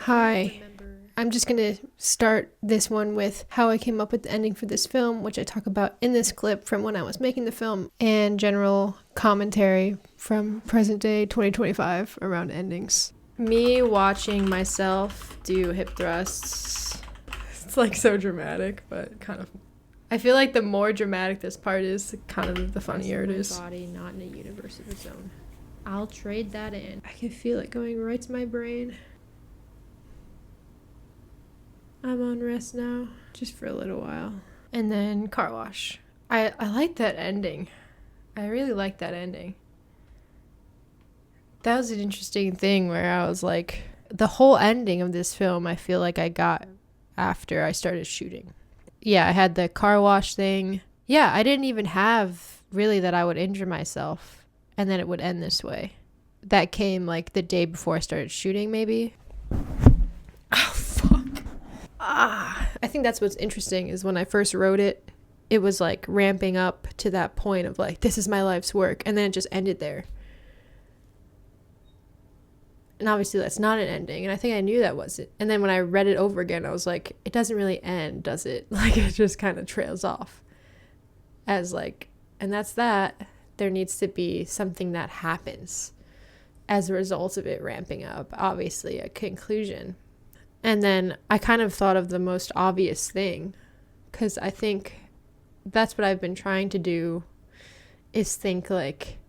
Hi. I'm just going to start this one with how I came up with the ending for this film, which I talk about in this clip from when I was making the film, and general commentary from present day 2025 around endings. Me watching myself do hip thrusts. It's like so dramatic, but kind of. I feel like the more dramatic this part is, kind of the funnier it is. Body not in a universe of its own. I'll trade that in. I can feel it going right to my brain. I'm on rest now, just for a little while. And then car wash. I like that ending. I really like that ending. That was an interesting thing where I was like, the whole ending of this film I feel like I got after I started shooting. Yeah, I had the car wash thing. Yeah, I didn't even have really that I would injure myself and then it would end this way. That came like the day before I started shooting, maybe. Oh, fuck. I think that's what's interesting is when I first wrote it, it was like ramping up to that point of like, this is my life's work. And then it just ended there. And obviously that's not an ending. And I think I knew that wasn't. And then when I read it over again, I was like, it doesn't really end, does it? Like it just kind of trails off as like, and that's that. There needs to be something that happens as a result of it ramping up. Obviously a conclusion. And then I kind of thought of the most obvious thing, because I think that's what I've been trying to do, is think like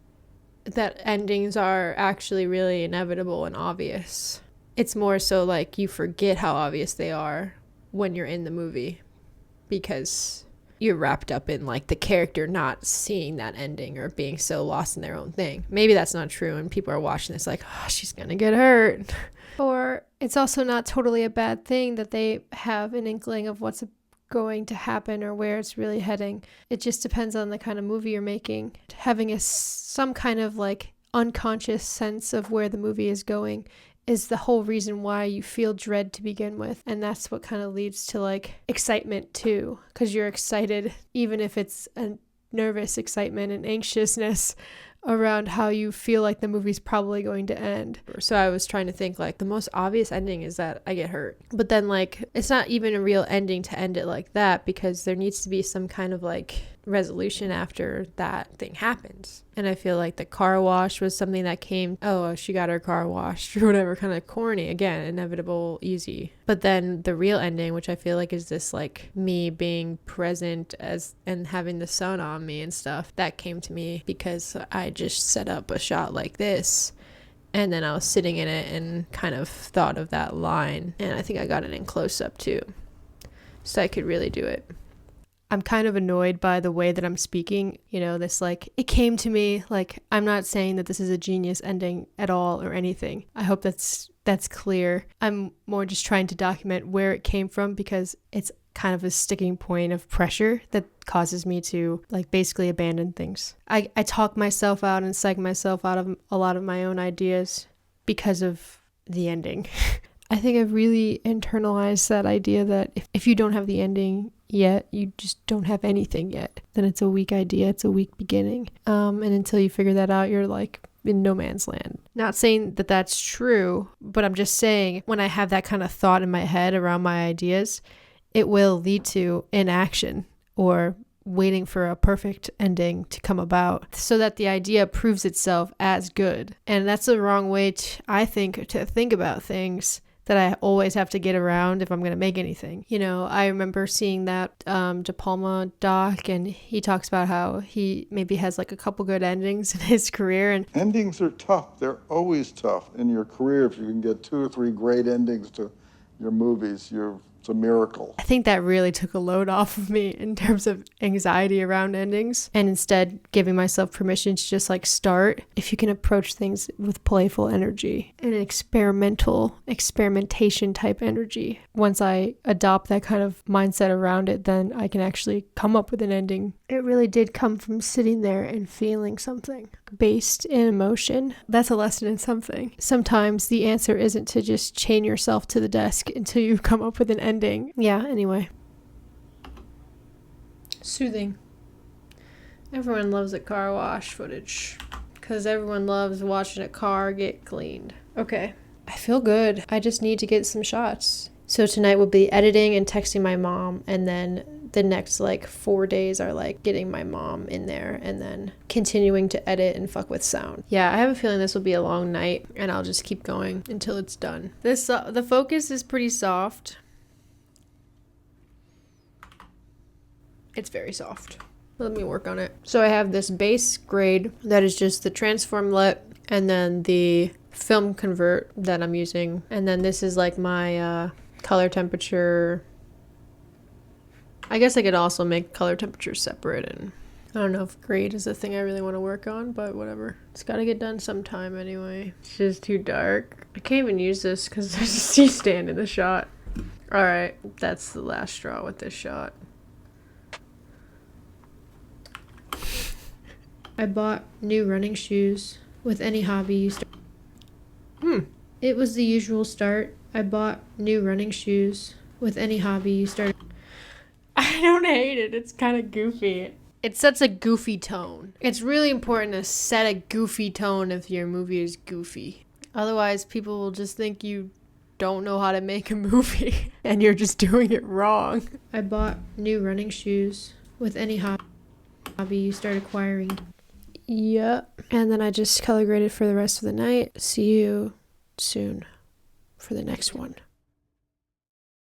that endings are actually really inevitable and obvious. It's more so like you forget how obvious they are when you're in the movie, because you're wrapped up in like the character not seeing that ending or being so lost in their own thing. Maybe that's not true and people are watching this like, oh, she's gonna get hurt. Or it's also not totally a bad thing that they have an inkling of what's going to happen or where it's really heading. It just depends on the kind of movie you're making. Having some kind of like unconscious sense of where the movie is going is the whole reason why you feel dread to begin with. And that's what kind of leads to like excitement too, because you're excited, even if it's a nervous excitement and anxiousness around how you feel like the movie's probably going to end. So I was trying to think like the most obvious ending is that I get hurt. But then like it's not even a real ending to end it like that, because there needs to be some kind of like resolution after that thing happens. And I feel like the car wash was something that came, oh, she got her car washed or whatever, kind of corny. Again, inevitable, easy. But then the real ending, which I feel like is this like me being present as and having the sun on me and stuff, that came to me because I just set up a shot like this. And then I was sitting in it and kind of thought of that line. And I think I got it in close up too, so I could really do it. I'm kind of annoyed by the way that I'm speaking, you know, this like, it came to me, like, I'm not saying that this is a genius ending at all or anything. I hope that's clear. I'm more just trying to document where it came from, because it's kind of a sticking point of pressure that causes me to like basically abandon things. I talk myself out and psych myself out of a lot of my own ideas because of the ending. I think I've really internalized that idea that if you don't have the ending yet, you just don't have anything yet. Then it's a weak idea, it's a weak beginning. And until you figure that out, you're like in no man's land. Not saying that that's true, but I'm just saying when I have that kind of thought in my head around my ideas, it will lead to inaction or waiting for a perfect ending to come about so that the idea proves itself as good. And that's the wrong way, I think, to think about things that I always have to get around if I'm going to make anything. You know, I remember seeing that DePalma doc, and he talks about how he maybe has like a couple good endings in his career. And endings are tough. They're always tough in your career. If you can get 2 or 3 great endings to your movies, it's a miracle. I think that really took a load off of me in terms of anxiety around endings, and instead giving myself permission to just like start. If you can approach things with playful energy and an experimentation type energy, once I adopt that kind of mindset around it, then I can actually come up with an ending. It really did come from sitting there and feeling something based in emotion. That's a lesson in something. Sometimes the answer isn't to just chain yourself to the desk until you come up with an ending. Yeah, anyway. Soothing. Everyone loves a car wash footage because everyone loves watching a car get cleaned. Okay. I feel good. I just need to get some shots. So tonight will be editing and texting my mom, and then the next like 4 days are like getting my mom in there and then continuing to edit and fuck with sound. Yeah, I have a feeling this will be a long night, and I'll just keep going until it's done. The focus is pretty soft. It's very soft. Let me work on it. So I have this base grade that is just the transform lit, and then the film convert that I'm using, and then this is like my color temperature. I guess I could also make color temperature separate, and I don't know if grade is the thing I really want to work on, but whatever. It's got to get done sometime anyway. It's just too dark. I can't even use this because there's a C-stand in the shot. All right, that's the last straw with this shot. I bought new running shoes with any hobby you start. It was the usual start. I bought new running shoes with any hobby you start. I don't hate it. It's kind of goofy. It sets a goofy tone. It's really important to set a goofy tone if your movie is goofy. Otherwise, people will just think you don't know how to make a movie and you're just doing it wrong. I bought new running shoes with any hobby you start acquiring. Yep. And then I just color graded for the rest of the night. See you soon for the next one.